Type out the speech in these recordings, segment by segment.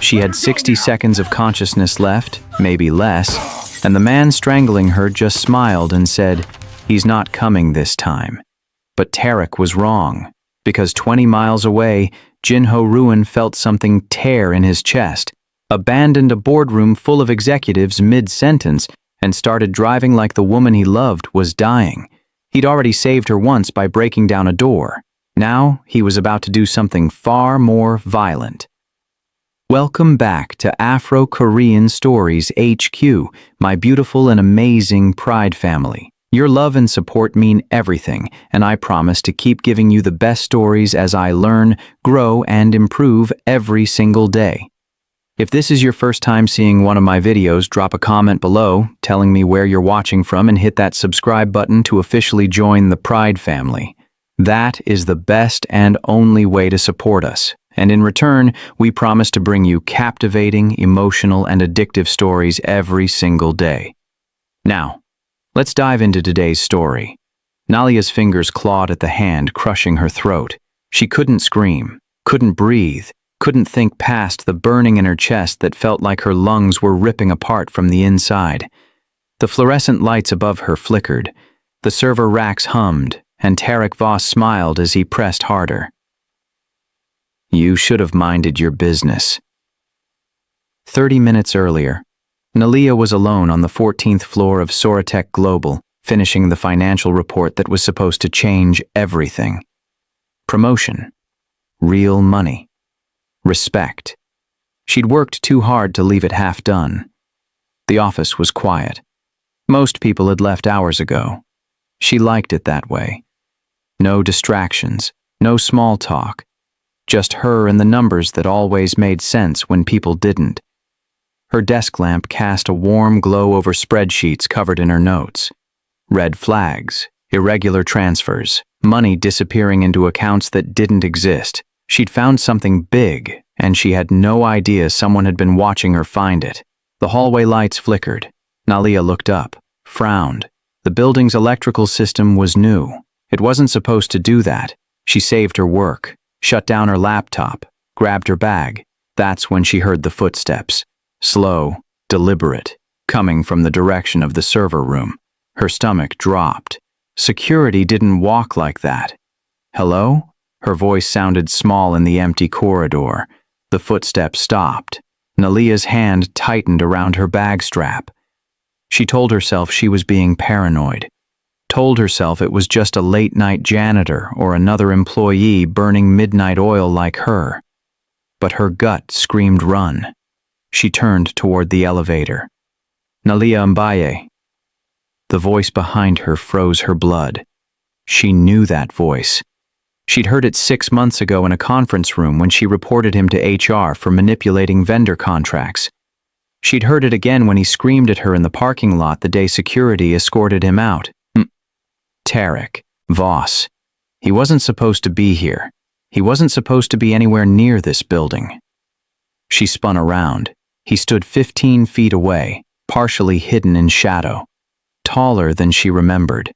She had 60 seconds of consciousness left, maybe less, and the man strangling her just smiled and said, "He's not coming this time." But Tarek was wrong, because 20 miles away, Jinho Ruin felt something tear in his chest, abandoned a boardroom full of executives mid-sentence, and started driving like the woman he loved was dying. He'd already saved her once by breaking down a door. Now he was about to do something far more violent. Welcome back to Afro-Korean Stories HQ, my beautiful and amazing Pride family. Your love and support mean everything, and I promise to keep giving you the best stories as I learn, grow, and improve every single day. If this is your first time seeing one of my videos, drop a comment below telling me where you're watching from and hit that subscribe button to officially join the Pride family. That is the best and only way to support us. And in return, we promise to bring you captivating, emotional, and addictive stories every single day. Now, let's dive into today's story. Nalia's fingers clawed at the hand, crushing her throat. She couldn't scream, couldn't breathe, couldn't think past the burning in her chest that felt like her lungs were ripping apart from the inside. The fluorescent lights above her flickered. The server racks hummed, and Tarek Voss smiled as he pressed harder. "You should have minded your business." 30 minutes earlier, Nalia was alone on the 14th floor of Soratech Global, finishing the financial report that was supposed to change everything. Promotion. Real money. Respect. She'd worked too hard to leave it half done. The office was quiet. Most people had left hours ago. She liked it that way. No distractions, no small talk. Just her and the numbers that always made sense when people didn't. Her desk lamp cast a warm glow over spreadsheets covered in her notes. Red flags, irregular transfers, money disappearing into accounts that didn't exist. She'd found something big, and she had no idea someone had been watching her find it. The hallway lights flickered. Nalia looked up, frowned. The building's electrical system was new. It wasn't supposed to do that. She saved her work, shut down her laptop, grabbed her bag. That's when she heard the footsteps. Slow, deliberate, coming from the direction of the server room. Her stomach dropped. Security didn't walk like that. "Hello?" Her voice sounded small in the empty corridor. The footsteps stopped. Nalia's hand tightened around her bag strap. She told herself she was being paranoid. Told herself it was just a late-night janitor or another employee burning midnight oil like her. But her gut screamed run. She turned toward the elevator. "Nalia Mbaye." The voice behind her froze her blood. She knew that voice. She'd heard it 6 months ago in a conference room when she reported him to HR for manipulating vendor contracts. She'd heard it again when he screamed at her in the parking lot the day security escorted him out. Tarek Voss. He wasn't supposed to be here. He wasn't supposed to be anywhere near this building. She spun around. He stood 15 feet away, partially hidden in shadow. Taller than she remembered.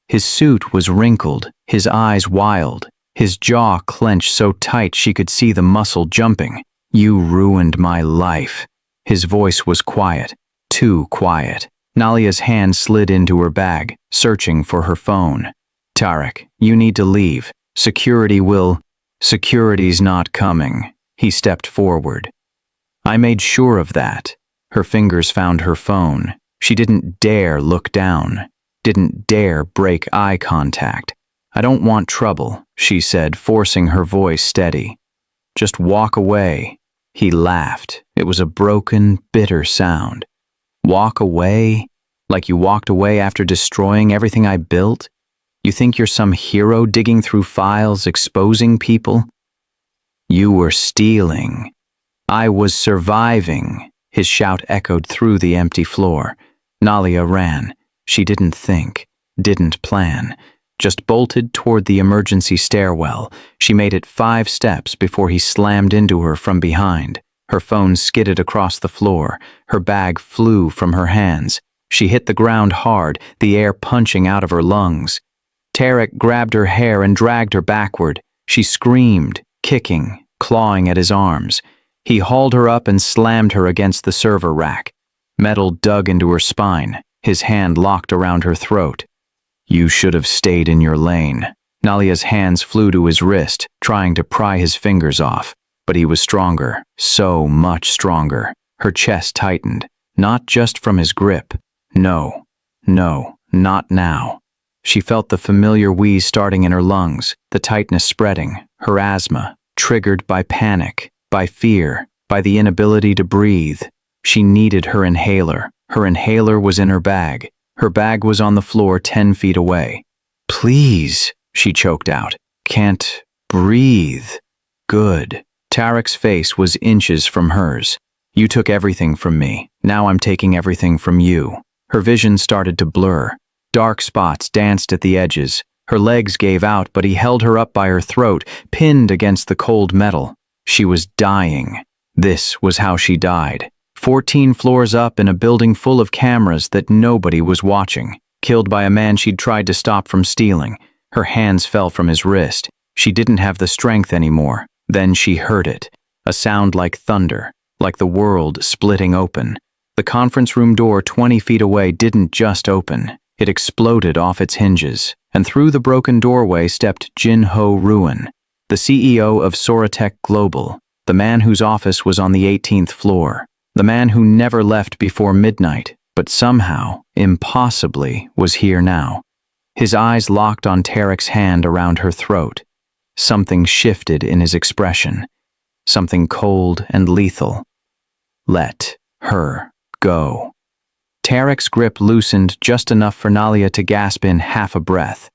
His suit was wrinkled, his eyes wild, his jaw clenched so tight she could see the muscle jumping. "You ruined my life." His voice was quiet, too quiet. Nalia's hand slid into her bag, searching for her phone. "Tarek, you need to leave. Security's not coming." He stepped forward. "I made sure of that." Her fingers found her phone. She didn't dare look down. Didn't dare break eye contact. "I don't want trouble," she said, forcing her voice steady. "Just walk away." He laughed. It was a broken, bitter sound. "Walk away? Like you walked away after destroying everything I built? You think you're some hero digging through files, exposing people? You were stealing. I was surviving." His shout echoed through the empty floor. Nalia ran. She didn't think, didn't plan, just bolted toward the emergency stairwell. She made it 5 steps before he slammed into her from behind. Her phone skidded across the floor. Her bag flew from her hands. She hit the ground hard, the air punching out of her lungs. Tarek grabbed her hair and dragged her backward. She screamed, kicking, clawing at his arms. He hauled her up and slammed her against the server rack. Metal dug into her spine, his hand locked around her throat. You should have stayed in your lane. Nalia's hands flew to his wrist, trying to pry his fingers off. But he was stronger, so much stronger. Her chest tightened, not just from his grip. No, not now. She felt the familiar wheeze starting in her lungs, the tightness spreading, her asthma, triggered by panic, by fear, by the inability to breathe. She needed her inhaler. Her inhaler was in her bag. Her bag was on the floor 10 feet away. Please, she choked out. Can't breathe. Good. Tarek's face was inches from hers. You took everything from me. Now I'm taking everything from you. Her vision started to blur. Dark spots danced at the edges. Her legs gave out, but he held her up by her throat, pinned against the cold metal. She was dying. This was how she died. 14 floors up in a building full of cameras that nobody was watching. Killed by a man she'd tried to stop from stealing. Her hands fell from his wrist. She didn't have the strength anymore. Then she heard it. A sound like thunder, like the world splitting open. The conference room door 20 feet away didn't just open. It exploded off its hinges, and through the broken doorway stepped Jin-Ho Ruin, the CEO of Soratech Global, the man whose office was on the 18th floor, the man who never left before midnight, but somehow, impossibly, was here now. His eyes locked on Tarek's hand around her throat. Something shifted in his expression, something cold and lethal. Let her go. Tarek's grip loosened just enough for Nalia to gasp in half a breath.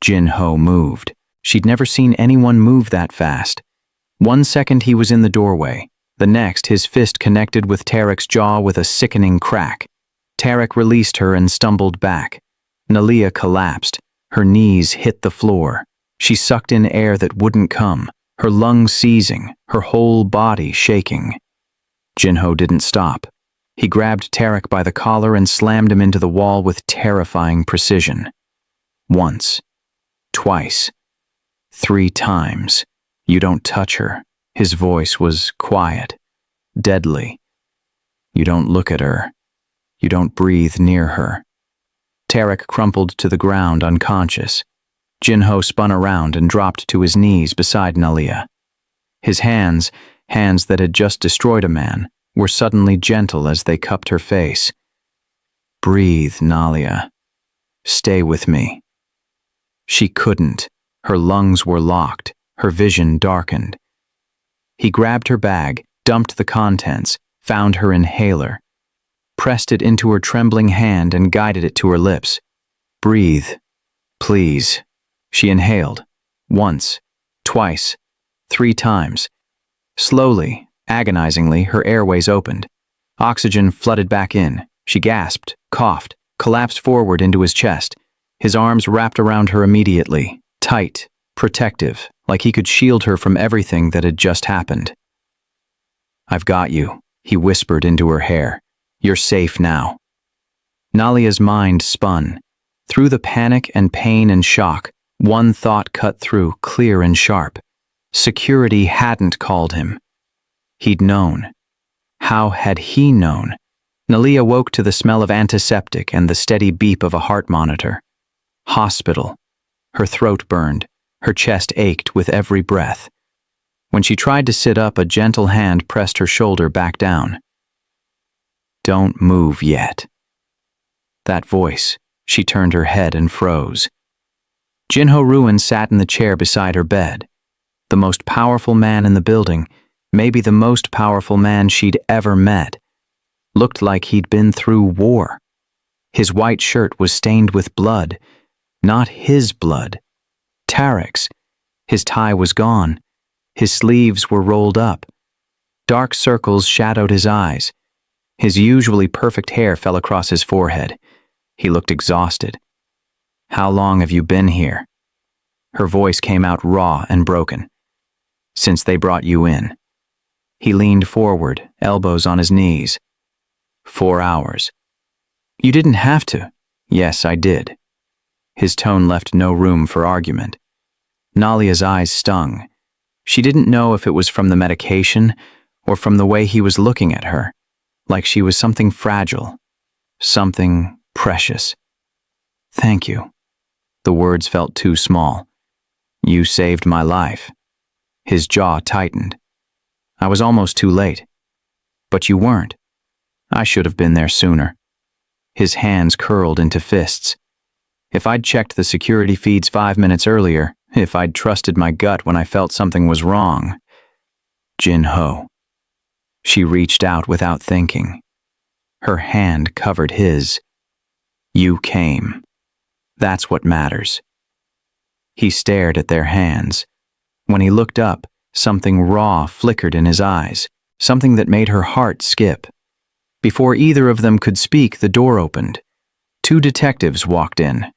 Jin-Ho moved. She'd never seen anyone move that fast. 1 second he was in the doorway. The next, his fist connected with Tarek's jaw with a sickening crack. Tarek released her and stumbled back. Nalia collapsed. Her knees hit the floor. She sucked in air that wouldn't come, her lungs seizing, her whole body shaking. Jin-Ho didn't stop. He grabbed Tarek by the collar and slammed him into the wall with terrifying precision. Once, twice, 3 times. You don't touch her. His voice was quiet, deadly. You don't look at her. You don't breathe near her. Tarek crumpled to the ground unconscious. Jin-Ho spun around and dropped to his knees beside Nalia. His hands that had just destroyed a man, were suddenly gentle as they cupped her face. Breathe, Nalia. Stay with me. She couldn't. Her lungs were locked, her vision darkened. He grabbed her bag, dumped the contents, found her inhaler, pressed it into her trembling hand and guided it to her lips. Breathe, please. She inhaled. Once, twice, 3 times. Slowly, agonizingly, her airways opened. Oxygen flooded back in. She gasped, coughed, collapsed forward into his chest. His arms wrapped around her immediately, tight, protective, like he could shield her from everything that had just happened. I've got you, he whispered into her hair. You're safe now. Nalia's mind spun. Through the panic and pain and shock, one thought cut through, clear and sharp. Security hadn't called him. He'd known. How had he known? Nalia woke to the smell of antiseptic and the steady beep of a heart monitor. Hospital. Her throat burned. Her chest ached with every breath. When she tried to sit up, a gentle hand pressed her shoulder back down. Don't move yet. That voice. She turned her head and froze. Jin-Ho Ruin sat in the chair beside her bed. The most powerful man in the building, maybe the most powerful man she'd ever met. Looked like he'd been through war. His white shirt was stained with blood. Not his blood. Tarek's. His tie was gone. His sleeves were rolled up. Dark circles shadowed his eyes. His usually perfect hair fell across his forehead. He looked exhausted. How long have you been here? Her voice came out raw and broken. Since they brought you in. He leaned forward, elbows on his knees. 4 hours. You didn't have to. Yes, I did. His tone left no room for argument. Nalia's eyes stung. She didn't know if it was from the medication or from the way he was looking at her, like she was something fragile, something precious. "Thank you." The words felt too small. "You saved my life." His jaw tightened. "I was almost too late." "But you weren't. I should have been there sooner." His hands curled into fists. "If I'd checked the security feeds 5 minutes earlier, if I'd trusted my gut when I felt something was wrong." Jin-ho. She reached out without thinking. Her hand covered his. "You came. That's what matters." He stared at their hands. When he looked up, something raw flickered in his eyes, something that made her heart skip. Before either of them could speak, the door opened. 2 detectives walked in.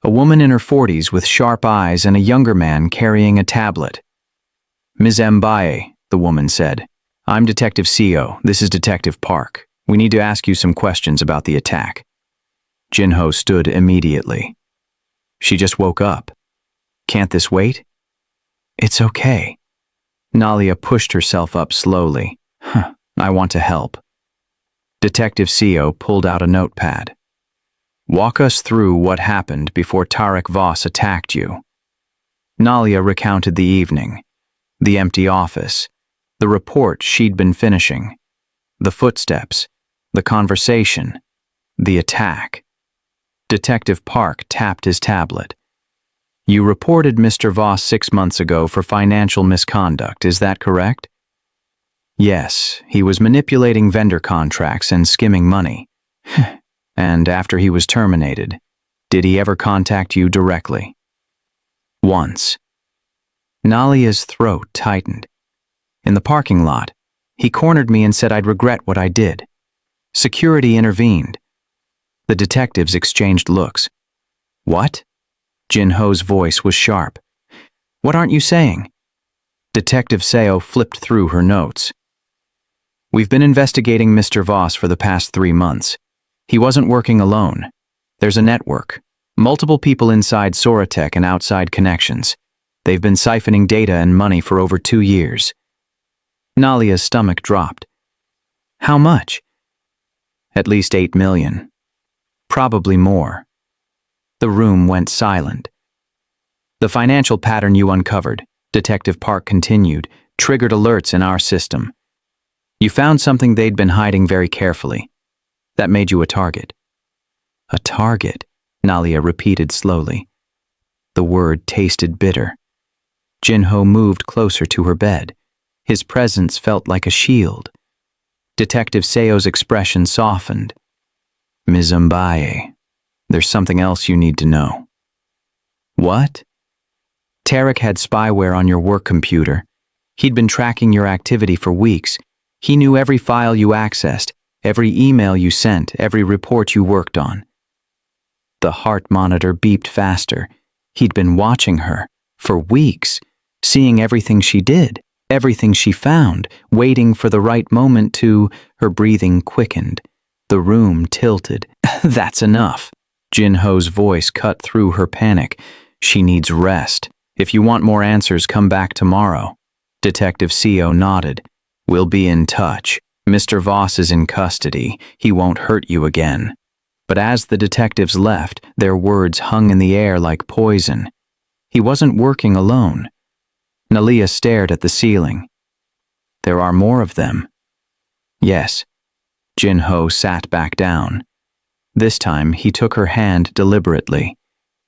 A woman in her 40s with sharp eyes and a younger man carrying a tablet. "Ms. Mbaye," the woman said. "I'm Detective Seo. This is Detective Park. We need to ask you some questions about the attack." Jin-ho stood immediately. She just woke up. "Can't this wait?" "It's okay." Nalia pushed herself up slowly. "I want to help." Detective Seo pulled out a notepad. "Walk us through what happened before Tarek Voss attacked you." Nalia recounted the evening, the empty office, the report she'd been finishing, the footsteps, the conversation, the attack. Detective Park tapped his tablet. "You reported Mr. Voss 6 months ago for financial misconduct, is that correct?" "Yes, he was manipulating vendor contracts and skimming money." "And after he was terminated, did he ever contact you directly?" "Once." Nalia's throat tightened. "In the parking lot, he cornered me and said I'd regret what I did. Security intervened." The detectives exchanged looks. "What?" Jin-ho's voice was sharp. "What aren't you saying?" Detective Seo flipped through her notes. "We've been investigating Mr. Voss for the past 3 months. He wasn't working alone. There's a network. Multiple people inside Soratech and outside connections. They've been siphoning data and money for over 2 years. Nalia's stomach dropped. "How much?" "At least 8 million. Probably more." The room went silent. "The financial pattern you uncovered," Detective Park continued, "triggered alerts in our system. You found something they'd been hiding very carefully. That made you a target." "A target," Nalia repeated slowly. The word tasted bitter. Jin-ho moved closer to her bed. His presence felt like a shield. Detective Seo's expression softened. "Ms. Mbaye, there's something else you need to know." "What?" "Tarek had spyware on your work computer. He'd been tracking your activity for weeks. He knew every file you accessed, every email you sent, every report you worked on." The heart monitor beeped faster. He'd been watching her for weeks, seeing everything she did, everything she found, waiting for the right moment to. Her breathing quickened. The room tilted. "That's enough." Jin-ho's voice cut through her panic. "She needs rest. If you want more answers, come back tomorrow." Detective Seo nodded. "We'll be in touch. Mr. Voss is in custody. He won't hurt you again." But as the detectives left, their words hung in the air like poison. He wasn't working alone. Nalia stared at the ceiling. "There are more of them." "Yes." Jin-ho sat back down. This time, he took her hand deliberately.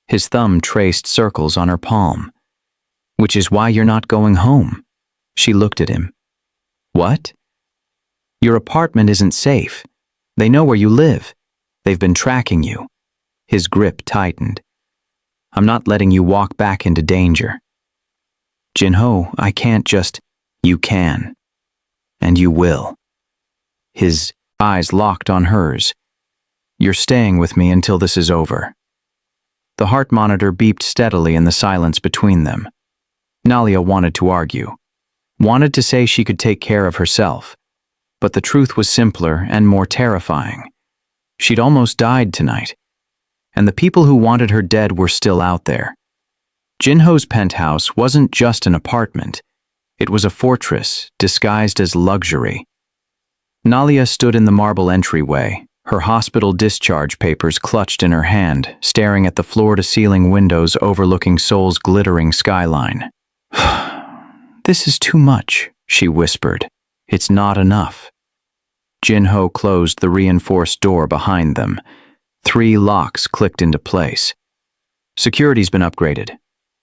His thumb traced circles on her palm. "Which is why you're not going home." She looked at him. "What?" "Your apartment isn't safe. They know where you live. They've been tracking you." His grip tightened. "I'm not letting you walk back into danger." "Jin-ho, I can't just." "You can. And you will." His eyes locked on hers. "You're staying with me until this is over." The heart monitor beeped steadily in the silence between them. Nalia wanted to argue, wanted to say she could take care of herself, but the truth was simpler and more terrifying. She'd almost died tonight, and the people who wanted her dead were still out there. Jin-ho's penthouse wasn't just an apartment. It was a fortress, disguised as luxury. Nalia stood in the marble entryway, her hospital discharge papers clutched in her hand, staring at the floor-to-ceiling windows overlooking Seoul's glittering skyline. "This is too much," she whispered. "It's not enough." Jin-ho closed the reinforced door behind them. 3 locks clicked into place. "Security's been upgraded.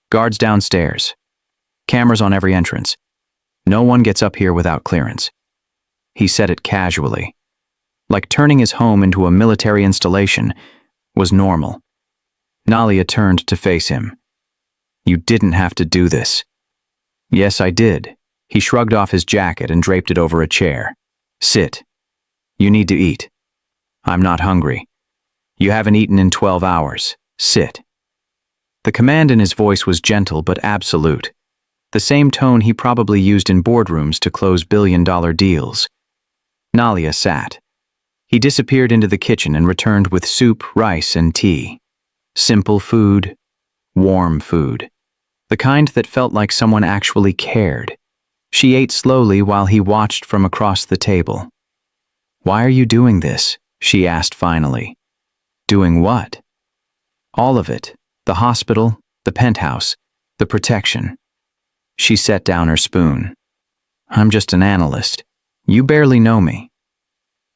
Guards downstairs. Cameras on every entrance. No one gets up here without clearance." He said it casually, like turning his home into a military installation was normal. Nalia turned to face him. "You didn't have to do this." "Yes, I did." He shrugged off his jacket and draped it over a chair. "Sit. You need to eat." "I'm not hungry." "You haven't eaten in 12 hours. Sit." The command in his voice was gentle but absolute, the same tone he probably used in boardrooms to close billion-dollar deals. Nalia sat. He disappeared into the kitchen and returned with soup, rice, and tea. Simple food, warm food. The kind that felt like someone actually cared. She ate slowly while he watched from across the table. "Why are you doing this?" she asked finally. "Doing what?" "All of it. The hospital, the penthouse, the protection." She set down her spoon. "I'm just an analyst. You barely know me."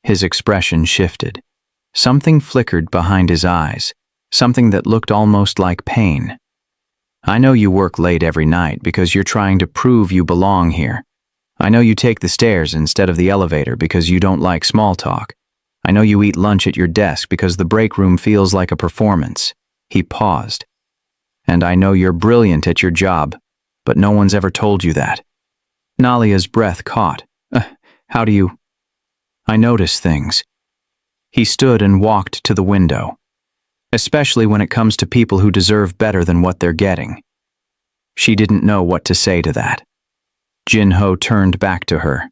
His expression shifted. Something flickered behind his eyes, something that looked almost like pain. "I know you work late every night because you're trying to prove you belong here. I know you take the stairs instead of the elevator because you don't like small talk. I know you eat lunch at your desk because the break room feels like a performance." He paused. "And I know you're brilliant at your job, but no one's ever told you that." Nalia's breath caught. How do you—" "I notice things." He stood and walked to the window. "Especially when it comes to people who deserve better than what they're getting." She didn't know what to say to that. Jin-ho turned back to her.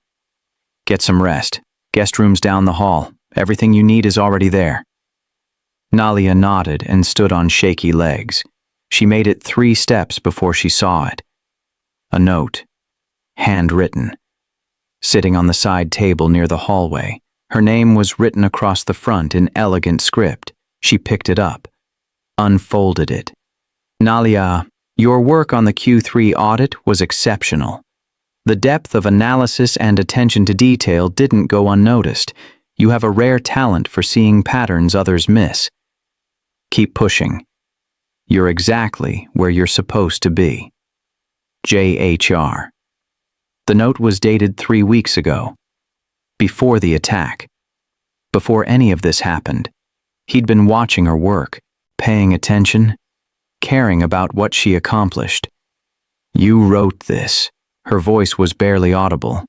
"Get some rest. Guest room's down the hall. Everything you need is already there." Nalia nodded and stood on shaky legs. She made it 3 steps before she saw it. A note. Handwritten. Sitting on the side table near the hallway, her name was written across the front in elegant script. She picked it up, unfolded it. "Nalia, your work on the Q3 audit was exceptional. The depth of analysis and attention to detail didn't go unnoticed. You have a rare talent for seeing patterns others miss. Keep pushing. You're exactly where you're supposed to be. JHR." The note was dated 3 weeks ago, before the attack. Before any of this happened, he'd been watching her work, paying attention, caring about what she accomplished. "You wrote this." Her voice was barely audible.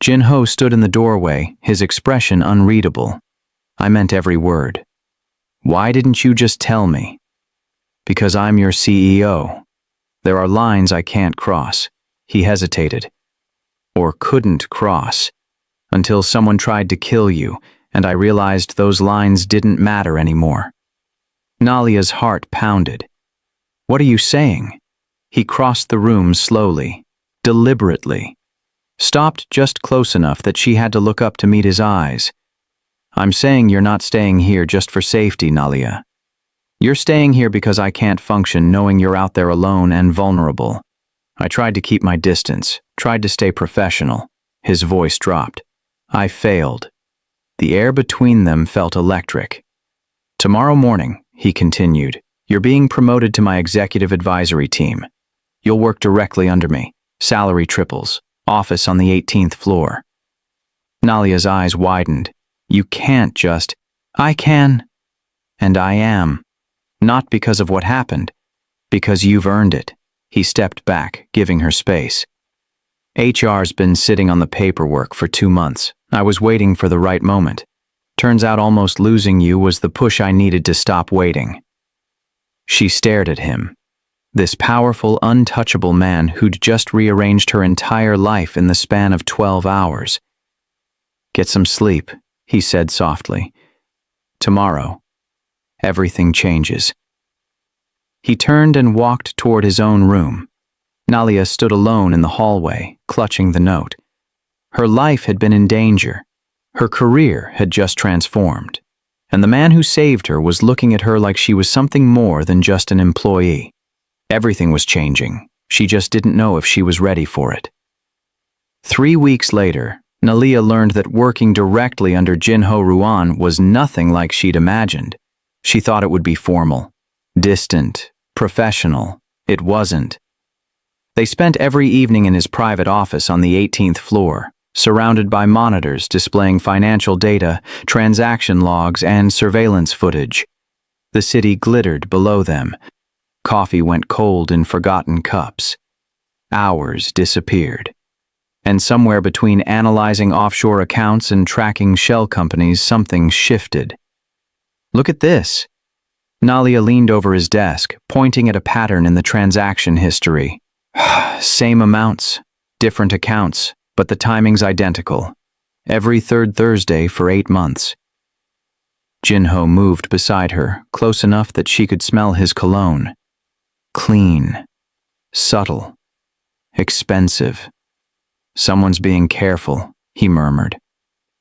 Jin-ho stood in the doorway, his expression unreadable. "I meant every word." "Why didn't you just tell me?" "Because I'm your CEO. There are lines I can't cross." He hesitated. "Or couldn't cross. Until someone tried to kill you, and I realized those lines didn't matter anymore." Nalia's heart pounded. "What are you saying?" He crossed the room slowly, deliberately. Stopped just close enough that she had to look up to meet his eyes. "I'm saying you're not staying here just for safety, Nalia. You're staying here because I can't function knowing you're out there alone and vulnerable. I tried to keep my distance, tried to stay professional." His voice dropped. "I failed." The air between them felt electric. "Tomorrow morning," he continued, "you're being promoted to my executive advisory team. You'll work directly under me. Salary triples. Office on the 18th floor." Nalia's eyes widened. "You can't just—" "I can. And I am. Not because of what happened. Because you've earned it." He stepped back, giving her space. "HR's been sitting on the paperwork for 2 months. I was waiting for the right moment. Turns out almost losing you was the push I needed to stop waiting." She stared at him. This powerful, untouchable man who'd just rearranged her entire life in the span of 12 hours. "Get some sleep," he said softly. "Tomorrow, everything changes." He turned and walked toward his own room. Nalia stood alone in the hallway, clutching the note. Her life had been in danger. Her career had just transformed. And the man who saved her was looking at her like she was something more than just an employee. Everything was changing. She just didn't know if she was ready for it. 3 weeks later, Nalia learned that working directly under Jinho Ruan was nothing like she'd imagined. She thought it would be formal, distant, professional. It wasn't. They spent every evening in his private office on the 18th floor, surrounded by monitors displaying financial data, transaction logs, and surveillance footage. The city glittered below them. Coffee went cold in forgotten cups. Hours disappeared. And somewhere between analyzing offshore accounts and tracking shell companies, something shifted. "Look at this." Nalia leaned over his desk, pointing at a pattern in the transaction history. Same amounts, different accounts, but the timing's identical. Every third Thursday for 8 months. Jinho moved beside her, close enough that she could smell his cologne. Clean, subtle, expensive. "Someone's being careful," he murmured,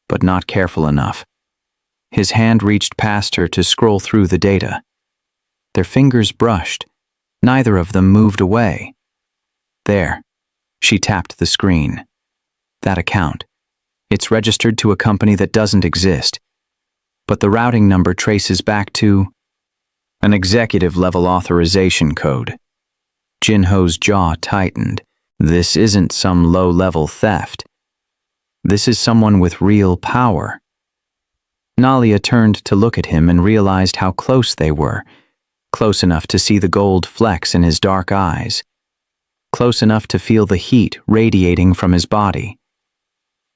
but not careful enough. His hand reached past her to scroll through the data. Their fingers brushed. Neither of them moved away. "There." She tapped the screen. "That account. It's registered to a company that doesn't exist. But the routing number traces back to an executive-level authorization code." Jinho's jaw tightened. This isn't some low-level theft. This is someone with real power. Nalia turned to look at him and realized how close they were. Close enough to see the gold flecks in his dark eyes. Close enough to feel the heat radiating from his body.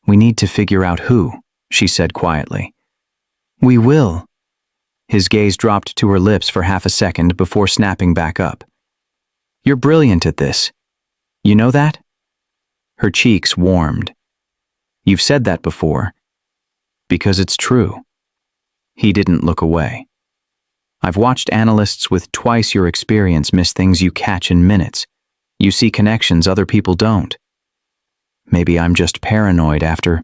"We need to figure out who," she said quietly. "We will." His gaze dropped to her lips for half a second before snapping back up. "You're brilliant at this. You know that?" Her cheeks warmed. "You've said that before." "Because it's true." He didn't look away. "I've watched analysts with twice your experience miss things you catch in minutes. You see connections other people don't. Maybe I'm just paranoid after—"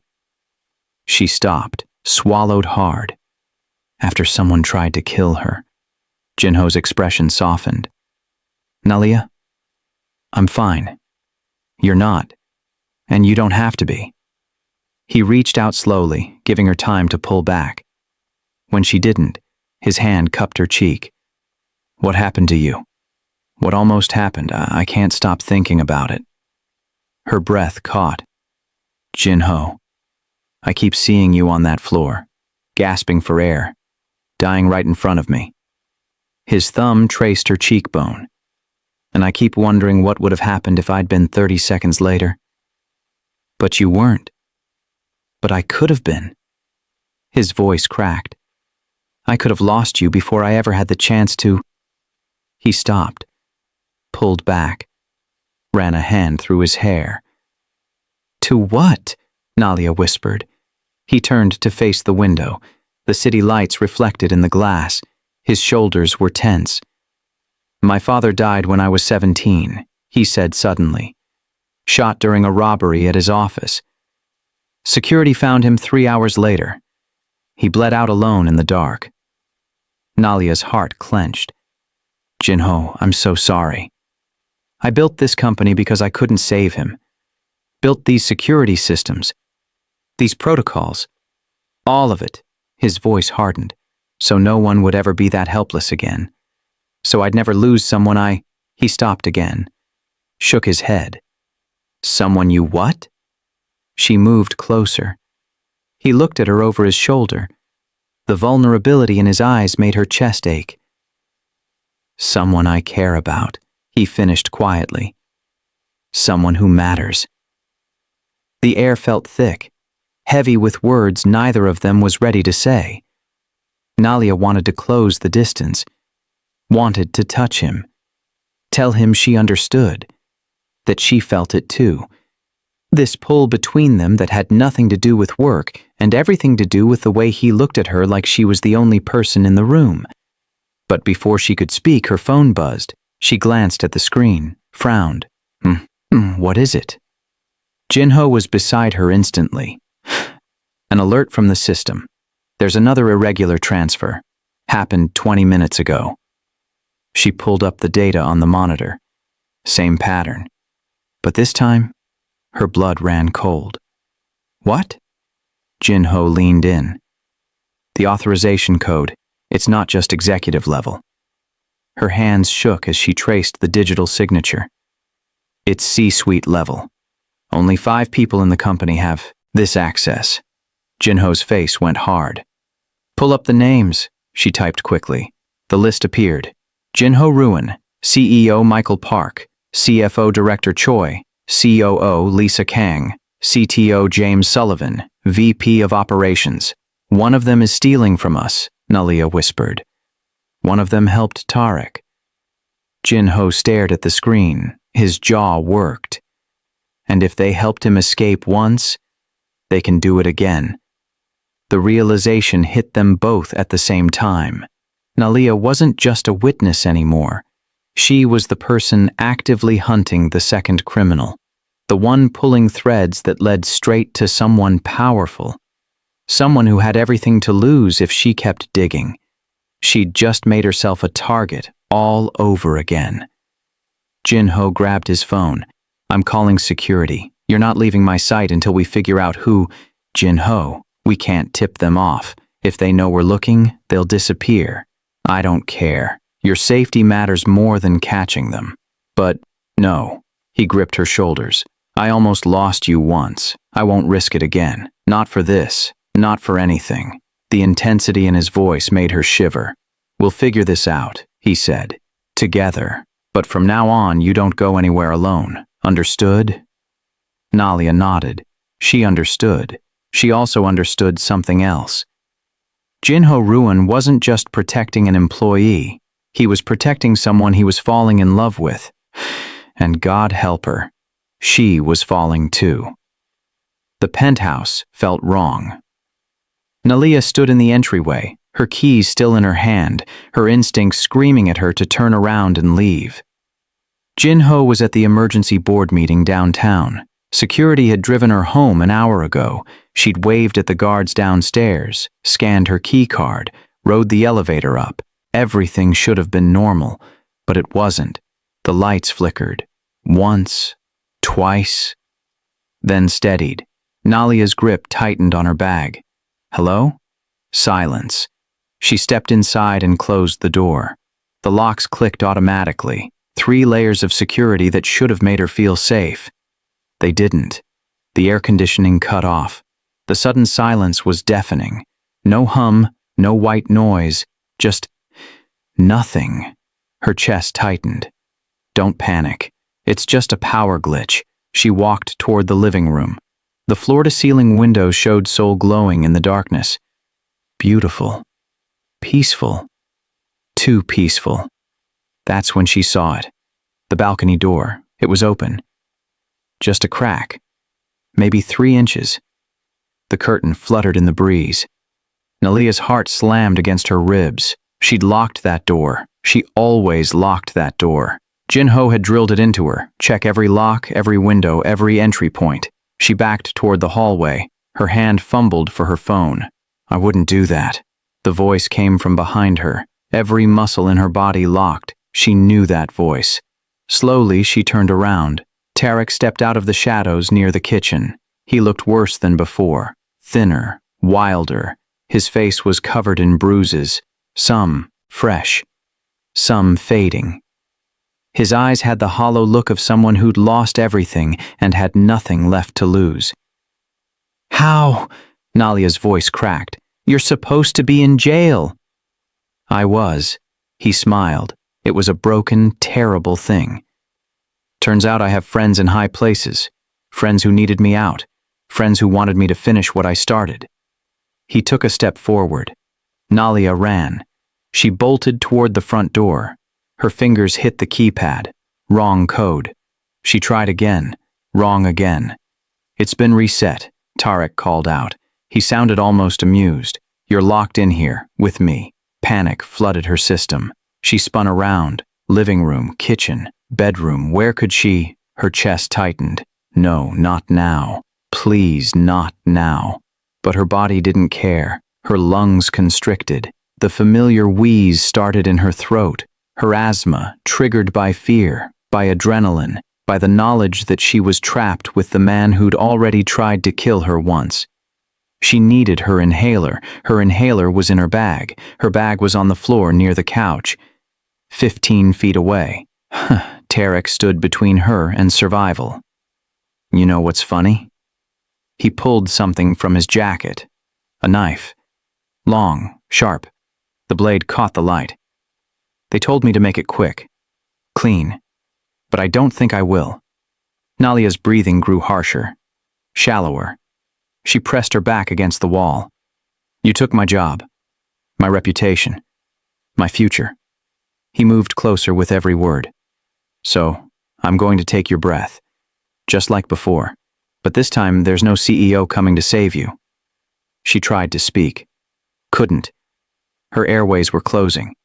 She stopped, swallowed hard. "After someone tried to kill her." Jinho's expression softened. "Nalia, I'm fine. You're not. And you don't have to be." He reached out slowly, giving her time to pull back. When she didn't, his hand cupped her cheek. "What happened to you? What almost happened? I can't stop thinking about it." Her breath caught. "Jinho, I keep seeing you on that floor, gasping for air, dying right in front of me." His thumb traced her cheekbone. "And I keep wondering what would have happened if I'd been 30 seconds later." "But you weren't." "But I could have been." His voice cracked. "I could have lost you before I ever had the chance to—" He stopped, pulled back, ran a hand through his hair. "To what?" Nalia whispered. He turned to face the window. The city lights reflected in the glass. His shoulders were tense. "My father died when I was 17, he said suddenly. Shot during a robbery at his office. Security found him 3 hours later. He bled out alone in the dark." Nalia's heart clenched. "Jinho, I'm so sorry. I built this company because I couldn't save him. Built these security systems, these protocols, all of it." His voice hardened, "so no one would ever be that helpless again. So I'd never lose someone I—" He stopped again, shook his head. "Someone you what?" She moved closer. He looked at her over his shoulder. The vulnerability in his eyes made her chest ache. "Someone I care about," he finished quietly. "Someone who matters." The air felt thick, heavy with words neither of them was ready to say. Nalia wanted to close the distance, wanted to touch him, tell him she understood, that she felt it too. This pull between them that had nothing to do with work and everything to do with the way he looked at her like she was the only person in the room. But before she could speak, her phone buzzed. She glanced at the screen, frowned, What is it? Jinho was beside her instantly. An alert from the system. There's another irregular transfer. Happened 20 minutes ago. She pulled up the data on the monitor. Same pattern. But this time, her blood ran cold. What? Jinho leaned in. The authorization code, it's not just executive level. Her hands shook as she traced the digital signature. It's C-suite level. Only 5 people in the company have this access. Jinho's face went hard. Pull up the names, she typed quickly. The list appeared. Jinho Ruin, CEO Michael Park, CFO Director Choi, COO Lisa Kang, CTO James Sullivan, VP of Operations. One of them is stealing from us, Nalia whispered. One of them helped Tarek. Jinho stared at the screen. His jaw worked. And if they helped him escape once, they can do it again. The realization hit them both at the same time. Nalia wasn't just a witness anymore. She was the person actively hunting the second criminal, the one pulling threads that led straight to someone powerful, someone who had everything to lose if she kept digging. She'd just made herself a target all over again. Jinho grabbed his phone. I'm calling security. You're not leaving my site until we figure out who. Jinho, we can't tip them off. If they know we're looking, they'll disappear. I don't care. Your safety matters more than catching them. But no, he gripped her shoulders. I almost lost you once. I won't risk it again. Not for this. Not for anything. The intensity in his voice made her shiver. We'll figure this out, he said. Together. But from now on, you don't go anywhere alone. Understood? Nalia nodded. She understood. She also understood something else. Jinho Ruin wasn't just protecting an employee. He was protecting someone he was falling in love with. And God help her, she was falling too. The penthouse felt wrong. Nalia stood in the entryway, her keys still in her hand, her instincts screaming at her to turn around and leave. Jinho was at the emergency board meeting downtown. Security had driven her home an hour ago. She'd waved at the guards downstairs, scanned her key card, rode the elevator up. Everything should have been normal, but it wasn't. The lights flickered. Once, twice, then steadied. Nalia's grip tightened on her bag. Hello? Silence. She stepped inside and closed the door. The locks clicked automatically. 3 layers of security that should have made her feel safe. They didn't. The air conditioning cut off. The sudden silence was deafening. No hum, no white noise, just nothing. Her chest tightened. Don't panic. It's just a power glitch. She walked toward the living room. The floor-to-ceiling window showed Seoul glowing in the darkness. Beautiful. Peaceful. Too peaceful. That's when she saw it. The balcony door. It was open. Just a crack. Maybe 3 inches. The curtain fluttered in the breeze. Nalia's heart slammed against her ribs. She'd locked that door. She always locked that door. Jinho had drilled it into her. Check every lock, every window, every entry point. She backed toward the hallway. Her hand fumbled for her phone. I wouldn't do that. The voice came from behind her. Every muscle in her body locked. She knew that voice. Slowly, she turned around. Tarek stepped out of the shadows near the kitchen. He looked worse than before. Thinner, wilder. His face was covered in bruises. Some fresh. Some fading. His eyes had the hollow look of someone who'd lost everything and had nothing left to lose. How? Nalia's voice cracked. You're supposed to be in jail. I was. He smiled. It was a broken, terrible thing. Turns out I have friends in high places. Friends who needed me out. Friends who wanted me to finish what I started. He took a step forward. Nalia ran. She bolted toward the front door. Her fingers hit the keypad. Wrong code. She tried again. Wrong again. It's been reset, Tarek called out. He sounded almost amused. You're locked in here, with me. Panic flooded her system. She spun around. Living room, kitchen, bedroom, where could she? Her chest tightened. No, not now. Please, not now. But her body didn't care. Her lungs constricted. The familiar wheeze started in her throat. Her asthma, triggered by fear, by adrenaline, by the knowledge that she was trapped with the man who'd already tried to kill her once. She needed her inhaler. Her inhaler was in her bag. Her bag was on the floor near the couch. 15 feet away. Tarek stood between her and survival. You know what's funny? He pulled something from his jacket. A knife. Long, sharp. The blade caught the light. They told me to make it quick. Clean. But I don't think I will. Nalia's breathing grew harsher. Shallower. She pressed her back against the wall. You took my job. My reputation. My future. He moved closer with every word. So, I'm going to take your breath. Just like before. But this time, there's no CEO coming to save you. She tried to speak. Couldn't. Her airways were closing.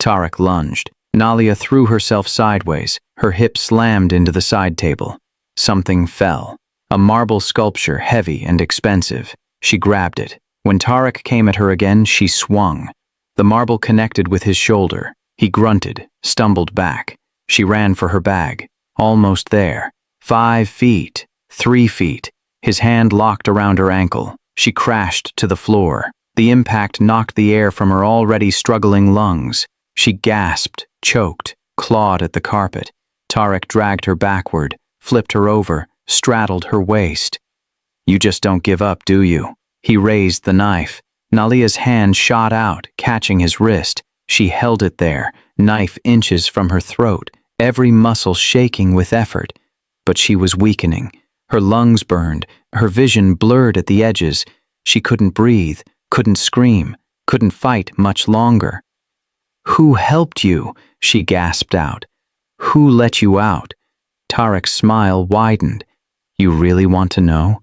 Tarek lunged. Nalia threw herself sideways. Her hip slammed into the side table. Something fell. A marble sculpture, heavy and expensive. She grabbed it. When Tarek came at her again, she swung. The marble connected with his shoulder. He grunted, stumbled back. She ran for her bag. Almost there. 5 feet. 3 feet. His hand locked around her ankle. She crashed to the floor. The impact knocked the air from her already struggling lungs. She gasped, choked, clawed at the carpet. Tarek dragged her backward, flipped her over, straddled her waist. You just don't give up, do you? He raised the knife. Nalia's hand shot out, catching his wrist. She held it there, knife inches from her throat, every muscle shaking with effort. But she was weakening. Her lungs burned, her vision blurred at the edges. She couldn't breathe, couldn't scream, couldn't fight much longer. Who helped you? She gasped out. Who let you out? Tarek's smile widened. You really want to know?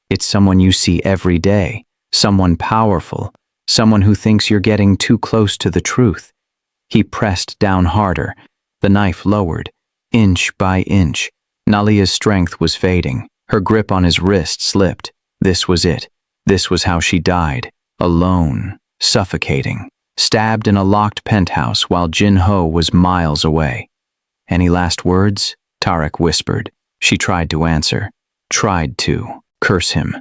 It's someone you see every day, someone powerful, someone who thinks you're getting too close to the truth. He pressed down harder, the knife lowered, inch by inch. Nalia's strength was fading. Her grip on his wrist slipped. This was it. This was how she died, alone, suffocating, stabbed in a locked penthouse while Jin-ho was miles away. Any last words? Tarek whispered. She tried to answer, tried to curse him,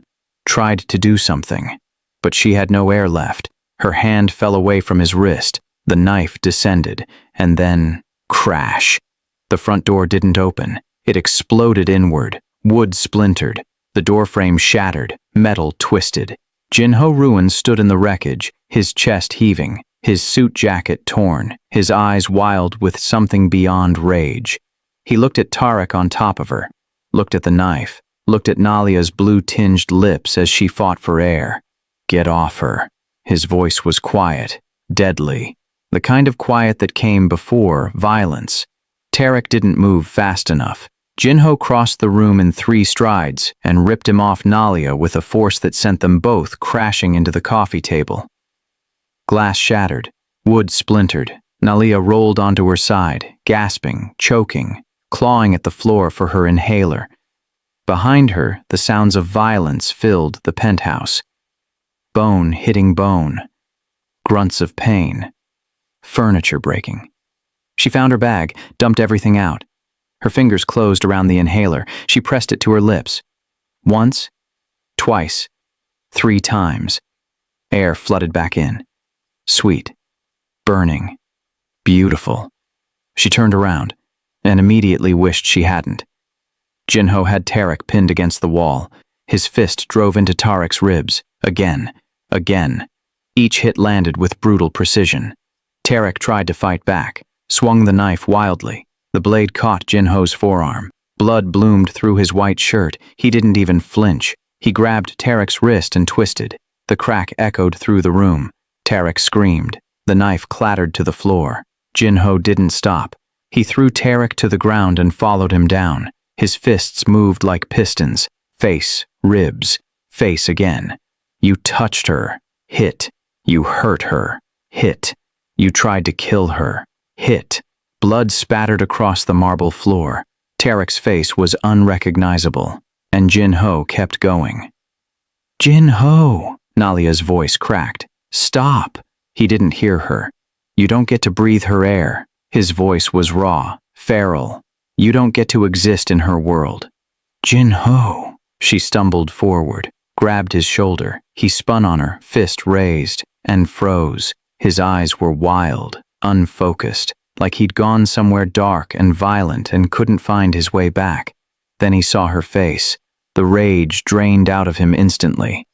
tried to do something. But she had no air left. Her hand fell away from his wrist. The knife descended, and then, crash. The front door didn't open. It exploded inward. Wood splintered. The doorframe shattered. Metal twisted. Jin-ho Ruin stood in the wreckage, his chest heaving, his suit jacket torn, his eyes wild with something beyond rage. He looked at Tarek on top of her, looked at the knife, looked at Nalia's blue-tinged lips as she fought for air. Get off her. His voice was quiet, deadly, the kind of quiet that came before violence. Tarek didn't move fast enough. Jin-ho crossed the room in 3 strides and ripped him off Nalia with a force that sent them both crashing into the coffee table. Glass shattered, wood splintered. Nalia rolled onto her side, gasping, choking, clawing at the floor for her inhaler. Behind her, the sounds of violence filled the penthouse. Bone hitting bone. Grunts of pain. Furniture breaking. She found her bag, dumped everything out. Her fingers closed around the inhaler. She pressed it to her lips. Once, twice, 3 times. Air flooded back in. Sweet. Burning. Beautiful. She turned around, and immediately wished she hadn't. Jin-ho had Tarek pinned against the wall. His fist drove into Tarek's ribs. Again. Again. Each hit landed with brutal precision. Tarek tried to fight back, swung the knife wildly. The blade caught Jin-ho's forearm. Blood bloomed through his white shirt. He didn't even flinch. He grabbed Tarek's wrist and twisted. The crack echoed through the room. Tarek screamed. The knife clattered to the floor. Jin-ho didn't stop. He threw Tarek to the ground and followed him down. His fists moved like pistons. Face, ribs, face again. You touched her. Hit. You hurt her. Hit. You tried to kill her. Hit. Blood spattered across the marble floor. Tarek's face was unrecognizable, and Jin-ho kept going. Jin-ho, Nalia's voice cracked. Stop. He didn't hear her. You don't get to breathe her air. His voice was raw, feral. You don't get to exist in her world. Jin-ho. She stumbled forward, grabbed his shoulder. He spun on her, fist raised, and froze. His eyes were wild, unfocused, like he'd gone somewhere dark and violent and couldn't find his way back. Then he saw her face. The rage drained out of him instantly.